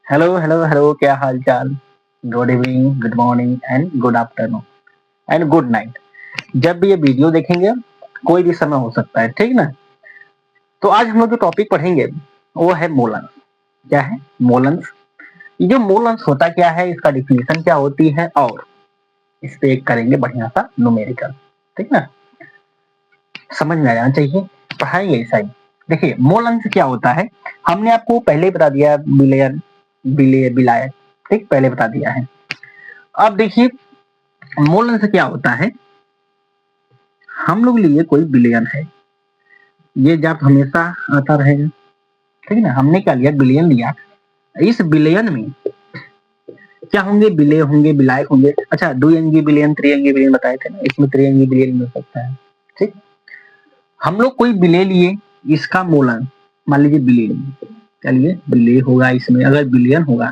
Hello hello hello, क्या हाल चाल। Good evening, good morning and good afternoon and good night. जब भी ये वीडियो देखेंगे, कोई भी समय हो सकता है, ठीक ना। तो आज हम लोग जो टॉपिक पढ़ेंगे वो है मोलन्स। क्या है मोलन्स? ये जो मोलन्स होता क्या है, इसका डिफिनेशन क्या होती है, और इस पे एक करेंगे बढ़िया सा न्यूमेरिकल, ठीक ना। समझ में आ जाना चाहिए, पढ़ाएंगे ऐसा ही। देखिए मोलन्स क्या होता है, हमने आपको पहले ही बता दिया। बिलियन, बिलायत, ठीक, पहले बता दिया है। अब देखिए मोलन से क्या होता है। हम लोग लिए कोई बिलियन है, ये जब हमेशा आता रहेगा, ठीक है ना। हमने क्या लिया, बिलियन लिया। इस बिलियन में क्या होंगे, बिले होंगे, बिलायक होंगे। अच्छा, 2 बिलियन, 3 बिलियन बताए थे ना, इसमें 3 बिलियन मिल सकता है, ठीक। हम लोग कोई बिले लिए, इसका मोलन मान लीजिए बिलियन, क्या लिए, बिले होगा। इसमें अगर बिलियन होगा,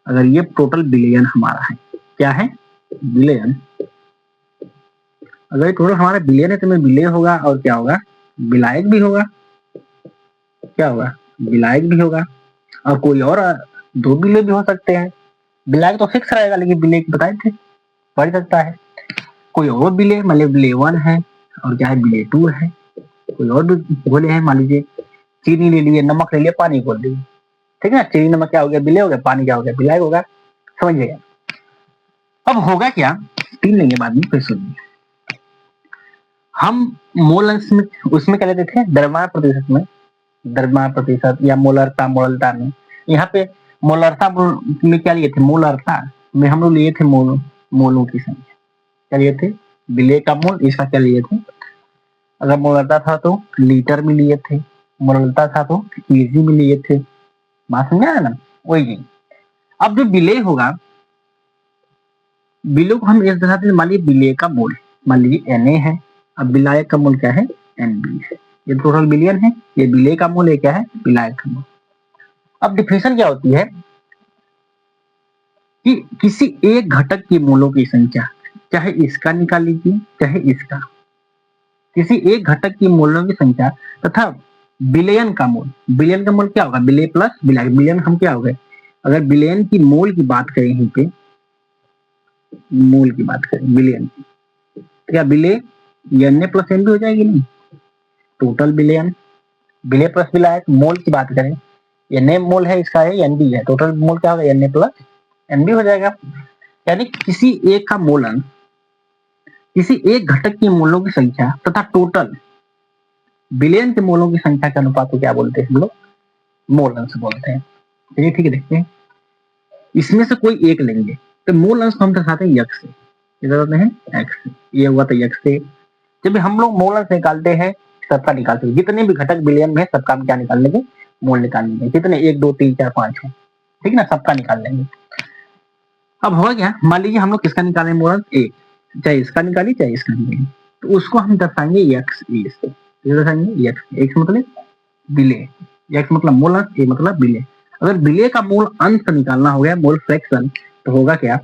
अगर ये टोटल बिलियन हमारा है, क्या है, बिलियन। अगर ये टोटल हमारा बिलियन है तो में बिले होगा, और क्या होगा, बिलायक भी होगा। क्या होगा, बिलायक भी होगा। और कोई और 2 बिले भी हो सकते हैं। बिलायक तो फिक्स रहेगा, लेकिन बिले बताए थे, बढ़ सकता है। कोई और बिले, मतलब बिले 1 है, और क्या है, बिले 2 है। कोई और भी बोले हैं, मान लीजिए चीनी ले लिए, नमक ले लिया, पानी बोल दिए, ठीक है ना। चीनी नमक क्या हो गया, बिले हो गया, पानी क्या हो गया, बिलायक होगा। समझिएगा। अब होगा क्या, 3 लेंगे बाद में, फिर सुनिए। हम मोल अंश में, उसमें क्या लेते थे, द्रव्यमान प्रतिशत में, द्रव्यमान प्रतिशत या मोलरता, मोलरता में। यहाँ पे मोलरता में क्या लिए थे, मोलरता में हम लोग लिए थे मोलों की संख्या। क्या लिए थे, विलेय का मोल, इसका क्या लिए थे। अगर मोलरता था तो लीटर में लिए थे, मोलरता था तो केजी में लिए थे। बात समझ आया ना, वही चीज। अब जो विलेय होगा, विलेय को हम इस तरह से मान लीजिए, विलेय का मोल मान लीजिए Na है। अब विलायक का मोल क्या है, Nb है। ये टोटल बिलियन है, ये विलेय का मोल, ये क्या है, विलायक का मोल। अब डिफिनेशन क्या होती है कि किसी एक घटक की मोलों की संख्या, चाहे इसका निकाल लीजिए चाहे इसका, किसी एक घटक की मोलों की संख्या तथा बिलियन का मोल। बिलियन का मोल क्या होगा, बिलियन प्लस बिलियन। बिलियन हम क्या हो गए, अगर बिलियन की मोल की बात करें, यहीं पे मोल की बात करें बिलियन की, तो क्या बिले एन प्लस एन भी हो जाएगी, नहीं। टोटल बिलियन, बिले प्लस बिलायक, मोल की बात करें, एन मोल है, इसका है एन बी है, टोटल मोल क्या होगा, एन प्लस एन बी हो जाएगा। यानी किसी एक का मोलन, किसी एक घटक की मोलों की संख्या तथा टोटल बिलियन के मोलों की संख्या के अनुपात को क्या बोलते हैं हम लोग, मोल अंश बोलते हैं। चलिए ठीक है, देखते हैं। इसमें से कोई एक लेंगे तो मोल अंश को हम दर्शाते हैं यक्स से। किधर होते हैं, एक्स से। ये हुआ तो यक्स से। जब भी हम लोग मोल अंश निकालते हैं, सबका निकालते हैं, जितने भी घटक बिलियन में सबका हम क्या निकाल लेंगे, मोल निकाल लेंगे। कितने, 1 2 3 4 5 है, ठीक ना, सबका निकाल लेंगे। अब होगा क्या, मान लीजिए हम लोग किसका निकालें मोल, एक, चाहे इसका निकालिए चाहे इसका निकालिए, तो उसको हम दर्शाएंगे यक्स ए से। दर्शाएंगे यक्स, एक मतलब विलेय, यक्स मतलब मोल अंश, ए मतलब विलेय। अगर विलेय का मोल अंश निकालना हो गया, मोल फ्रैक्शन, तो होगा क्या,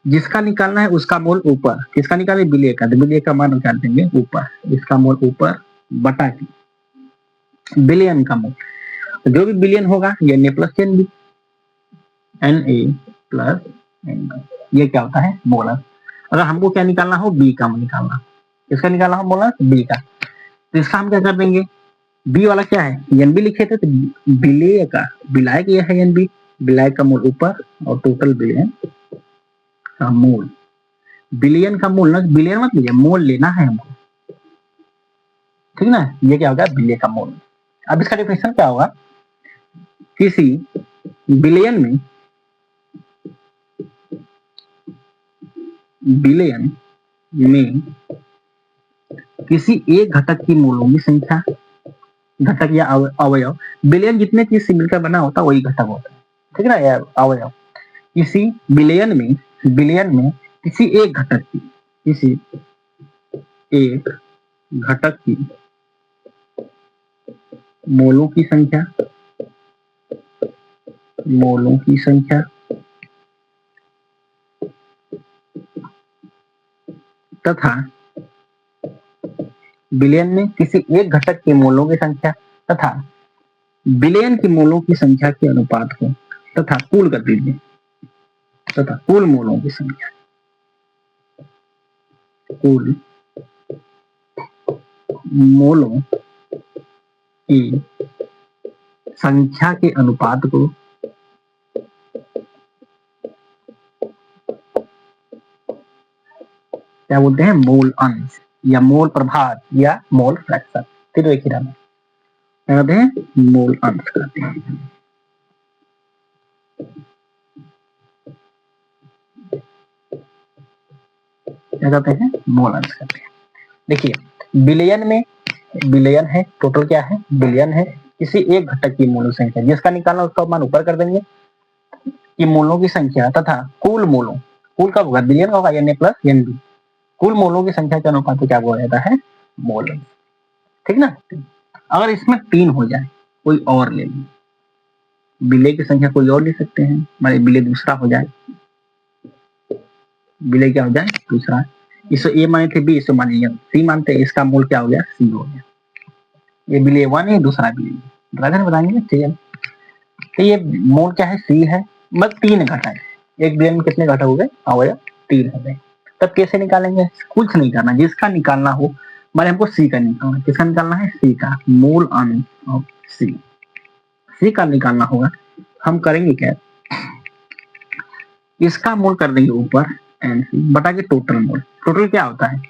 जिसका निकालना है उसका मोल ऊपर, किसका निकाले, विलेय का, तो विलेय का मान निकाल देंगे ऊपर, इसका मोल ऊपर बटा की बिलियन का मोल। तो जो भी बिलियन होगा ये N A plus N B, N A plus N B, ये क्या होता है, मोल अंश। अगर हमको क्या निकालना हो, बी का निकालना, किसका निकालना हो, मोल अंश बी का, तो इसका हम क्या कर देंगे, बी वाला क्या है, एन बी लिखे थे, तो विलेय का, विलायक ये है एन बी, विलायक का मोल ऊपर, और टोटल बिलियन का मोल। बिलियन का मोल ना, बिलियन मत लीजिए, मोल लेना है हमको, ठीक ना। ये क्या होगा, बिलियन का मोल। अब इसका डिफिनेशन क्या होगा, किसी बिलियन में, बिलियन में किसी एक घटक की मोलों की संख्या, घटक या अवयव, बिलियन जितने चीज से मिलकर बना होता है वही घटक होता है, ठीक ना, या अवयव। किसी बिलियन में, बिलियन में किसी एक घटक की, किसी एक घटक की मोलों की संख्या, मोलों की संख्या तथा बिलियन में किसी एक घटक के मोलों की संख्या तथा बिलियन की मोलों की संख्या के अनुपात को तथा कुल कर दीजिए, तथा कुल मोलों की संख्या, कुल मोलों की संख्या के अनुपात को क्या बोलते हैं? मोल अंश या मोल प्रभार या मोल फ्रैक्शन। फिर एक ही रहना, क्या कहते हैं? मोल अंश कहते हैं। क्या कहते हैं? मोल अंश कहते हैं। देखिए बिलियन में, बिलियन है, टोटल क्या है? बिलियन है। किसी एक घटक की मोल संख्या जिसका निकालना उसका मान ऊपर कर देंगे कि मोलों की संख्या तथा कुल मोलों, कुल का होगा बिलियन का होगा N A plus N B, कुल मोलों की संख्या के अनुपात को क्या बोला जाता है? मोल अंश। ठीक ना? अगर इसमें 3 हो जाए, कोई और ले लीजिए, विलय की संख्या कोई और ले सकते हैं, मान विलय दूसरा हो जाए, विलय क्या हो जाए? दूसरा। इसे ए माने थे बी, इसे माने सी मानते हैं, इसका मूल क्या हो गया? सी हो गया। ये विलय 1 है, दूसरा विलय, बराबर बताएंगे। ठीक है, तो ये मूल क्या है? सी है। बस 3 घटक, एक विलय में कितने घटक हो गए? अवयव 3 हो गए। तब कैसे निकालेंगे? कुछ नहीं करना, जिसका निकालना हो, माने हमको सी का निकालना, किसका निकालना है? सी का, मूल अंश ऑफ सी, सी का निकालना होगा। हम करेंगे क्या? इसका मूल कर देंगे ऊपर एन सी बटा के टोटल मूल। टोटल क्या होता है?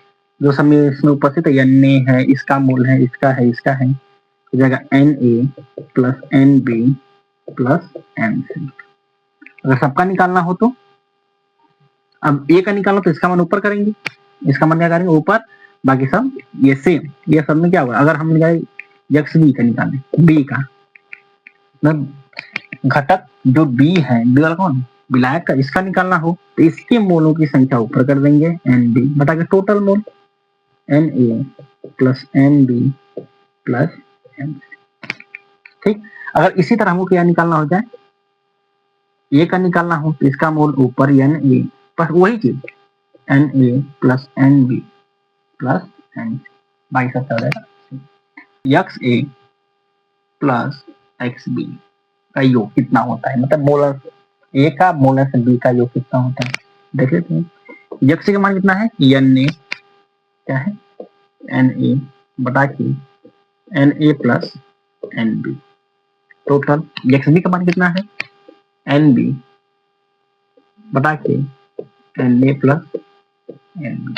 जो समय इसमें उपस्थित है, एन ए है, इसका मूल है, इसका है, इसका है, हो जाएगा N A plus N B plus N C. अगर सबका निकालना हो तो, अब ए का निकालना तो इसका मान ऊपर करेंगे, इसका मान क्या करेंगे? ऊपर, बाकी सब ये सेम। ये सब में क्या होगा? अगर हम निकाले यक्स बी का निकालें, बी का घटक जो बी है, बी वाला कौन? विलायक का, इसका निकालना हो तो इसके मोलों की संख्या ऊपर कर देंगे, एन बी बटा के टोटल मोल, N A plus N B plus N. ठीक, अगर इसी तरह हमको क्या निकालना हो जाए? ए का निकालना हो तो इसका मोल ऊपर एन ए, पर वही चीज N A plus N B plus N, बाकी सब क्या हो जाएगा? X A plus x B का योग कितना होता है? मतलब मोलर ए का मोलर बी का योग कितना होता है? देख लेते हैं। यक्ष का मान कितना है? एन ए, क्या है? एन ए बटा के N A plus N B, total X B का मान कितना है? एन बी बटा के N A plus N B.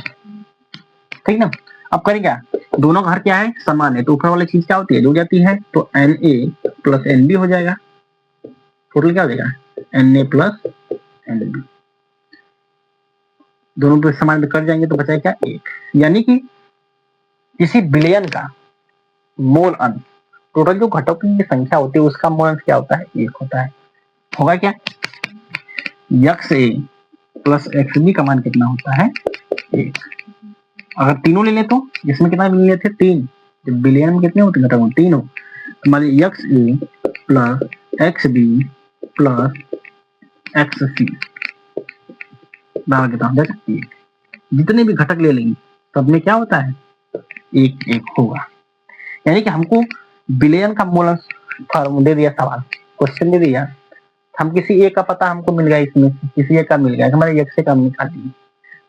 ठीक ना? अब करें क्या? दोनों का हर क्या है? समान है, तो ऊपर वाली चीज क्या होती है? जुड़ जाती है, तो N A plus N B हो जाएगा। टोटल क्या हो जाएगा? N A plus N B, दोनों पे समान में कट जाएंगे तो बचा क्या? 1। यानी कि किसी बिलियन का मोल अंश, टोटल जो घटकों की संख्या होती है उसका मोल अंश क्या होता है? 1 होता है। होगा क्या? X a plus x B का मान कितना होता है? 1। अगर तीनों ले ले तो इसमें कितना मिले थे? 3। जब बिलियन में कितने होते हैं घटक? 3 हो। तो मान लीजिए x a plus x b plus x c बराबर कितना हो जाएगा? 1। जितने भी घटक ले लेंगे सब में क्या होता है? 1 1 होगा। यानी कि हमको बिलियन का मोल फॉर्मूला दे दिया, सवाल क्वेश्चन दे दिया, हम किसी एक का पता हमको मिल गया, इसमें से किसी एक का मिल गया, हमारे एक से कम निकाल दिए,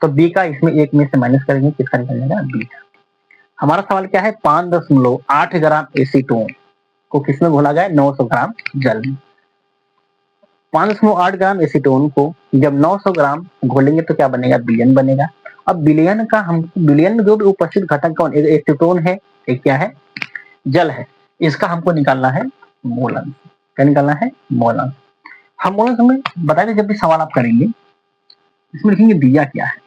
तो बी का इसमें एक में से माइनस करेंगे, किसका निकल जाएगा? बी का। हमारा सवाल क्या है? 5.8 ग्राम एसीटोन को किसमें घोला गया? 900 ग्राम जल में। 5.8 ग्राम एसीटोन को जब 900 ग्राम घोलेंगे तो क्या बनेगा? बिलियन बनेगा। अब बिलियन का, हम बिलियन में जो भी उपस्थित घटक कौन? एक एसीटोन है, एक क्या है? जल है। इसका हमको निकालना है मोल अंश। क्या निकालना है? मोल अंश। हम मोल अंश में बताएंगे जब भी सवाल आप करेंगे, इसमें लिखेंगे दिया क्या है।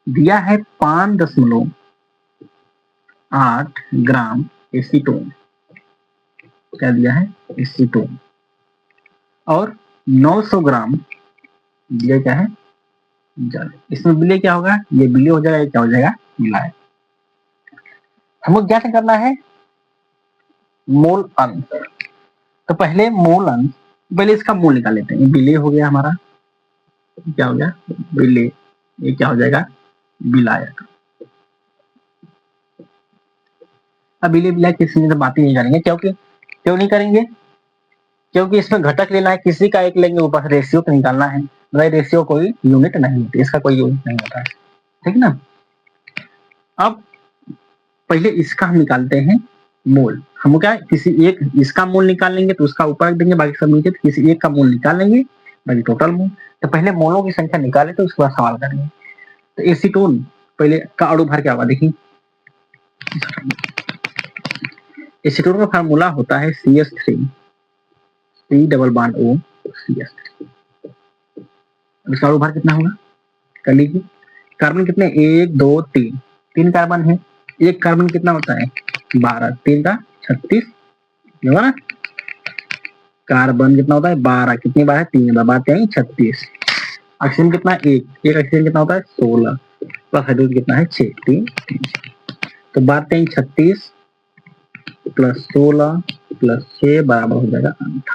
दिया है 5.8 ग्राम एसीटोन, क्या दिया है? एसीटोन। और 900 ग्राम दिया क्या है? जल। इसमें विलय क्या होगा? ये विलय हो जाएगा, क्या हो जाएगा? मिलाए। हमको क्या करना है? मोल अंश। तो पहले मोल अंश, पहले इसका मूल निकाल लेते हैं। विलय हो गया हमारा, क्या हो गया? विलय। ये क्या हो जाएगा? विलायक। अब विलय विलायक किसी ने तो बात ही नहीं करेंगे, क्योंकि क्यों नहीं करेंगे? क्योंकि इसमें घटक लेना है, किसी का एक लेंगे, ऊपर रेशियो तो निकालना है, भाई रेशियो कोई यूनिट नहीं होती, इसका कोई यूनिट नहीं होता है, ठीक ना। अब पहले इसका हम निकालते हैं मोल। हम क्या है, किसी एक इसका मोल निकाल लेंगे तो उसका ऊपर रख देंगे, बाकी सब नीचे, तो किसी एक का मोल निकाल लेंगे, बाकी टोटल मोल। तो पहले मोलों की संख्या निकाले तो उसके बाद सवाल करेंगे। तो एसीटोन पहले का अणु भार क्या होगा, देखिए एसीटोन का फार्मूला होता है CH3 C double bond O CH3। इसका अणु भार कितना होगा, कर लीजिए। कार्बन कितने, 1 2 3, 3 कार्बन है। एक कार्बन कितना होता है, 12, 3 का 36 होगा ना। कार्बन कितना होता है 12, कितनी बार है, 3 बार, बात है 36। ऑक्सीजन कितना है, एक ऑक्सीजन कितना होता है 16, प्लस हाइड्रोजन कितना है 6, 3 तो बात है 36 प्लस 16 प्लस 6 बराबर हो जाएगा 8।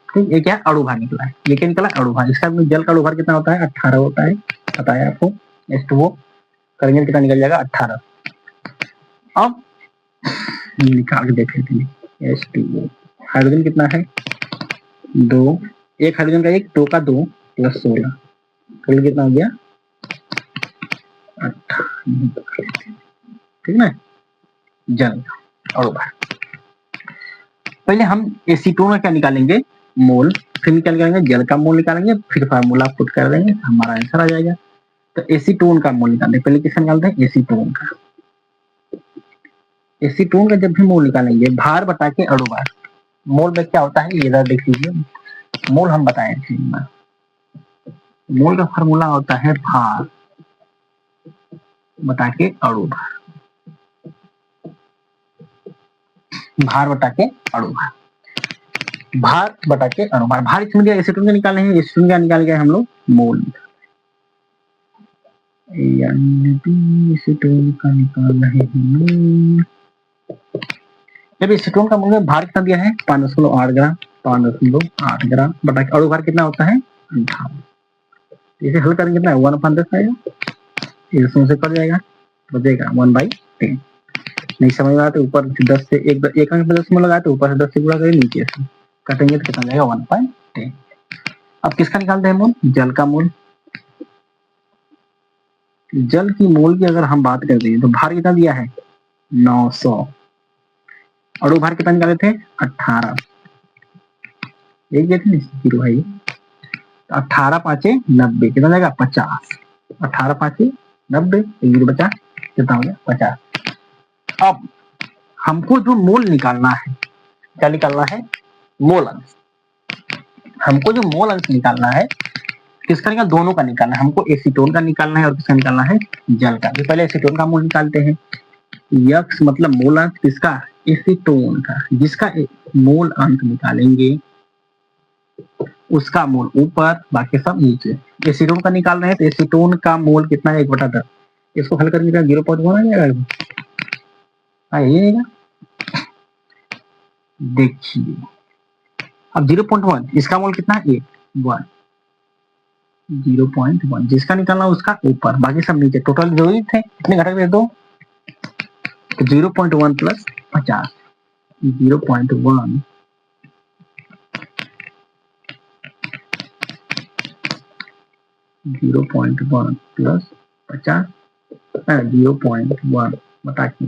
ठीक, ये क्या अणु भार निकला है, ये क्या निकला अणु भार। इसका जल का अणु भार कितना होता है 18 होता है, पता है आपको। H2O करेंगे कितना निकल जाएगा 18। अब निकाल के देख लेते हैं H2O। हाइड्रोजन कितना है 2, एक हाइड्रोजन का 1, 2 का 2 प्लस 16, कल कितना हो गया 18। ठीक ना, जल अणु भार। पहले हम एसीटोन का क्या निकालेंगे, मोल, फिर निकालेंगे जल का मोल निकालेंगे, फिर फार्मूला पुट कर देंगे, हमारा आंसर आ जाएगा। तो एसीटोन का मोल निकालेंगे, पहले किसका निकालते हैं एसीटोन का। एसीटोन का जब भी मोल निकालेंगे, भार बटा के अणु भार। मोल में क्या होता है, ये देख लीजिए, मोल हम बताए थे। मोल का फार्मूला होता है भार बटा के अणु भार, भार बटा के अणु भार, भार बटा के अणु भार। भार इसमें दिया, एसीटोन का निकालने हैं, एसीटोन का निकाल गए हम लोग मोल। एसीटोन का निकाल रहे हैं। जब एसीटोन का मूल्य भार कितना दिया है 508 ग्राम, 508 ग्राम बटा के अणु भार कितना होता है 58। इसे हल करेंगे कितना 1/10 आएगा, इसमें से कट जाएगा, बचेगा 1/10। नहीं समझ में आया तो ऊपर 10 से एक अंक में 10 में लगाए तो ऊपर से 10 से गुणा करें, नीचे से काटेंगे तो कितना जाएगा 1/10। अब किसका निकालते हैं मोल, जल का मोल। जल की मोल की अगर हम बात करते हैं तो भार कितना दिया है 900, अणु भार कितना निकाले थे 18, एक थे 0 है, 18 5 90 कितना जाएगा 50, 18 5 90 0 बचा, कितना हो गया 50। अब हमको जो मोल निकालना है, क्या निकालना है मोल अंश। हमको जो मोल अंश निकालना है किसका निकालना, दोनों का निकालना है। हमको एसीटोन का निकालना है और किसका निकालना है जल का। पहले एसीटोन का मोल निकालते हैं। यक्स मतलब मोल अंश किसका, एसीटोन का। जिसका मोल अंश निकालेंगे उसका मोल ऊपर, बाकी सब नीचे। एसीटोन का निकाल रहे हैं तो एसीटोन का मोल कितना है 1/10। इसको हल करेंगे 0.1 आ जाएगा, आइएगा देखिए। अब 0.1 इसका मोल कितना है 1, 0.1 जिसका निकालना उसका ऊपर, बाकी सब नीचे। टोटल जो ही थे कितने घटक दे दो, तो 0.1 प्लस 50, 0.1 0.1 प्लस 50, 0.1 बटा के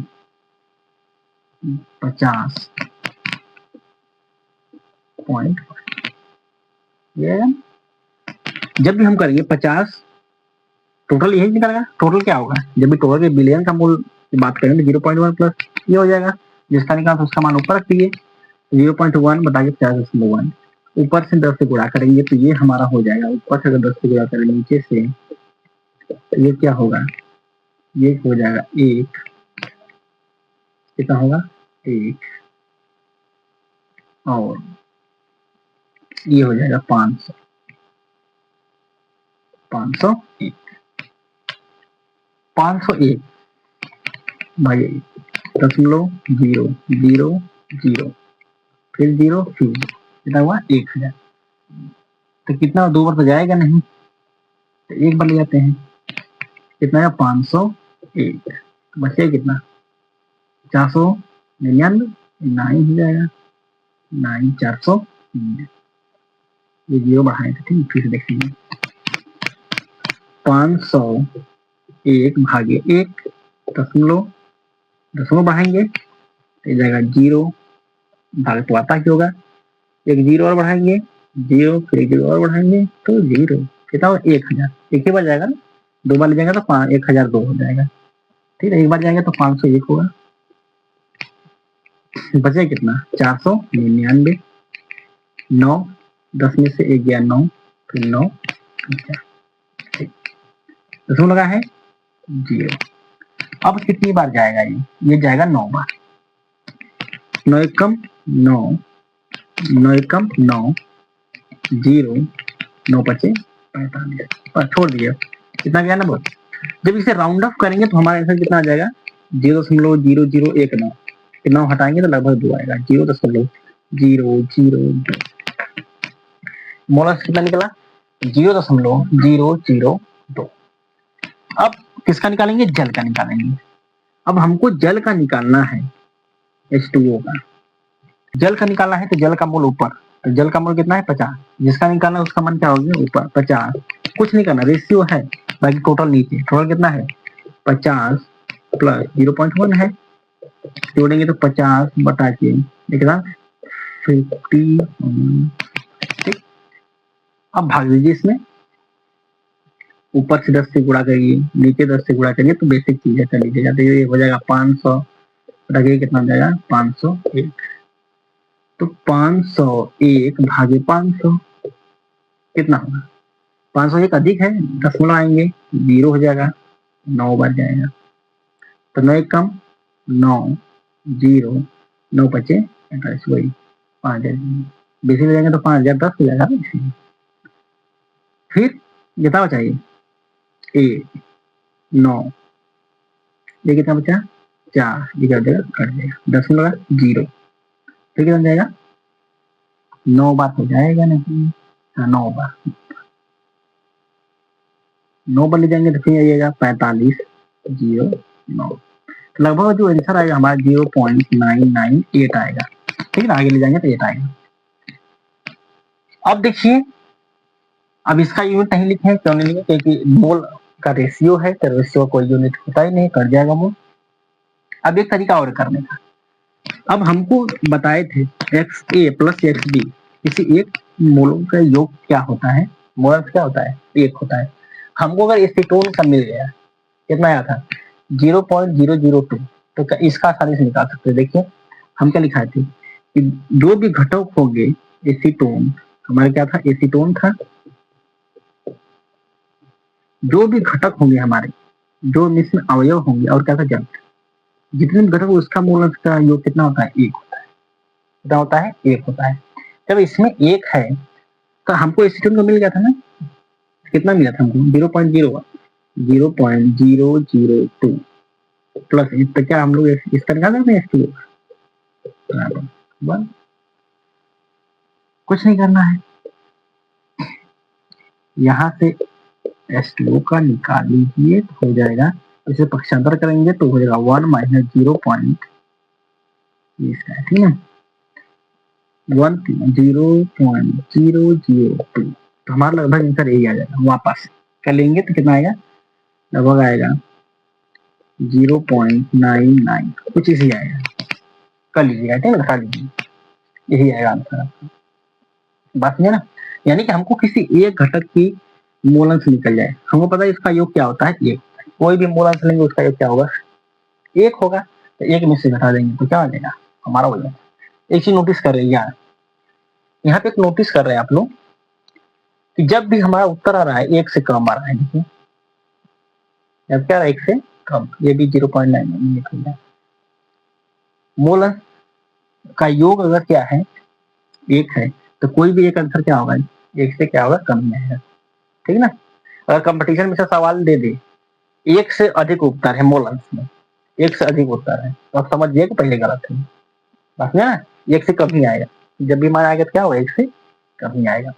50 पॉइंट। ये जब भी हम करेंगे 50 टोटल यही निकलेगा। टोटल क्या होगा, जब भी टोटल के बिलियन का मोल की बात करेंगे 0.1 प्लस ये हो जाएगा, जिसका निकाल उसका मान ऊपर रख दिए, 0.1 बटा के 50.1, ऊपर से 10 से गुणा करेंगे तो ये हमारा हो जाएगा। ऊपर से अगर 10 से गुणा करेंगे नीचे से तो ये क्या होगा, ये हो जाएगा 1, कितना होगा 1, और ये हो जाएगा 500, 501, 501 भाई 0.000 फिर 0 फिर कितना हुआ 1000। तो कितना दो बार तो जाएगा नहीं, तो एक बार ले जाते हैं, कितना है 501, बचे कितना 499 हो जाएगा। 9 400, ये 0 बढ़ाए थे, ठीक, फिर से देखेंगे 501 भागे 1 दशमलव, दशमलव बढ़ाएंगे तो जाएगा 0, भाग तो आता ही होगा, एक 0 और बढ़ाएंगे 0, फिर एक 0 और बढ़ाएंगे तो 0, कितना होगा 1000, एक ही बार जाएगा ना, 2 बार ले जाएगा तो 1002 हो जाएगा, ठीक है, एक बार जाएंगे तो 501 होगा, बचे कितना 499, 9, 10 में से 1 गया 9, फिर 9, दशमलव लगा है 0। अब कितनी बार जाएगा ये जाएगा 9 बार, 9 एकम 9, 9 एकम 9, 0, 9 पचे 45, छोड़ दिया, कितना गया ना बहुत। जब इसे राउंड ऑफ करेंगे तो हमारा आंसर कितना आ जाएगा 0.0019, 9 हटाएंगे तो लगभग 2 आएगा, 0.002, मोलस कितना निकला 0.002। अब किसका निकालेंगे, जल का निकालेंगे। अब हमको जल का निकालना है H2O का, जल का निकालना है तो जल का मोल ऊपर, तो जल का मोल कितना है 50, जिसका निकालना है उसका मान क्या हो गया ऊपर 50, कुछ नहीं करना, रेशियो है, बाकी टोटल नीचे, टोटल कितना है 50 प्लस 0.1 है, जोड़ेंगे तो 50 बटा के कितना 50, ठीक। अब भाग दीजिए, इसमें ऊपर से 10 से गुणा करिए, नीचे 10 से गुणा करिए, तो बेसिक चीज है, कर लीजिएगा, तो ये हो जाएगा 500, रखिए कितना हो जाएगा 501, तो 501 भागे 500 कितना होगा, 501 अधिक है, दशमलव आएंगे 0 हो जाएगा, 9 बार जाएगा, तो 9 कम 9, 0, 9 पचे 45, वही 5000, बेसिक हो जाएंगे तो 5010 हो जाएगा। फिर कितना बचाइए 1, 9, ये कितना बचा 4, ये क्या हो जाएगा कट जाएगा, दशमलव लगा 0, फिर कितना जाएगा 9 बार हो जाएगा नहीं, हाँ 9 बार, 9 बार ले जाएंगे तो फिर आइएगा 45, 0, 9, तो लगभग जो आंसर आएगा हमारा 0.998 आएगा, ठीक है ना, आगे ले जाएंगे तो 8 आएगा। अब देखिए, अब इसका यूनिट नहीं लिखे, क्यों नहीं लिखे, क्योंकि मोल का रेशियो है, तो रेशियो कोई यूनिट होता ही नहीं, कट जाएगा मोल। अब एक तरीका और करने का, अब हमको बताए थे XA प्लस XB किसी एक मोलों का योग क्या होता है, मोलस क्या होता है 1 होता है। हमको अगर एसीटोन का मिल गया, कितना आया था 0.002, तो क्या इसका आसानी से निकाल सकते हैं। देखिए हम क्या लिखाए थे कि जो भी घटक होंगे एसीटोन, हमारे क्या था एसीटोन था, जो भी घटक होंगे हमारे, जो इसमें अवयव होंगे और क्या था जल, जितने भी घटक उसका मोलस का योग कितना होता है 1 होता है, कितना होता है 1 होता है। जब इसमें 1 है तो हमको एसीटोन का मिल गया था ना, कितना मिला था हमको 0.002 प्लस, तो क्या हम लोग इसका निकाल सकते हैं H2O बराबर 1, कुछ नहीं करना है, यहाँ से H2O का निकाल लीजिए तो हो जाएगा, इसे पक्षांतर करेंगे तो हो जाएगा 1 माइनस 0., ठीक है 0.002, तो हमारा लगभग आंसर यही आ जाएगा। वापस कर लेंगे तो कितना आएगा, लगभग आएगा 0.99, कुछ इसी आएगा, कर लीजिएगा, ठीक है लगा लीजिए, यही आएगा आंसर आपका। बात है ना, यानी कि हमको किसी एक घटक की मोलंश निकल जाए, हमको पता है इसका योग क्या होता है 1, कोई भी मोलंश लेंगे उसका योग क्या होगा 1 होगा, तो 1 में से घटा देंगे तो क्या आ जाएगा हमारा वजन। एक चीज नोटिस कर रहे हैं यहाँ पे, एक नोटिस कर रहे हैं आप लोग कि जब भी हमारा उत्तर आ रहा है 1 से कम आ रहा है, देखिए जब क्या 1 से कम, ये भी 0.998 मोलंश का योग अगर क्या है 1 है, तो कोई भी एक आंसर क्या होगा 1 से क्या होगा कम ही आएगा, ठीक ना। अगर कंपटीशन में से सवाल दे दे 1 से अधिक उत्तर है मोलंश में, 1 से अधिक उत्तर है, तो आप समझिए कि पहले गलत है, बात ना 1 से कम ही आएगा, जब भी हमारा आएगा तो क्या होगा 1 से कम ही आएगा।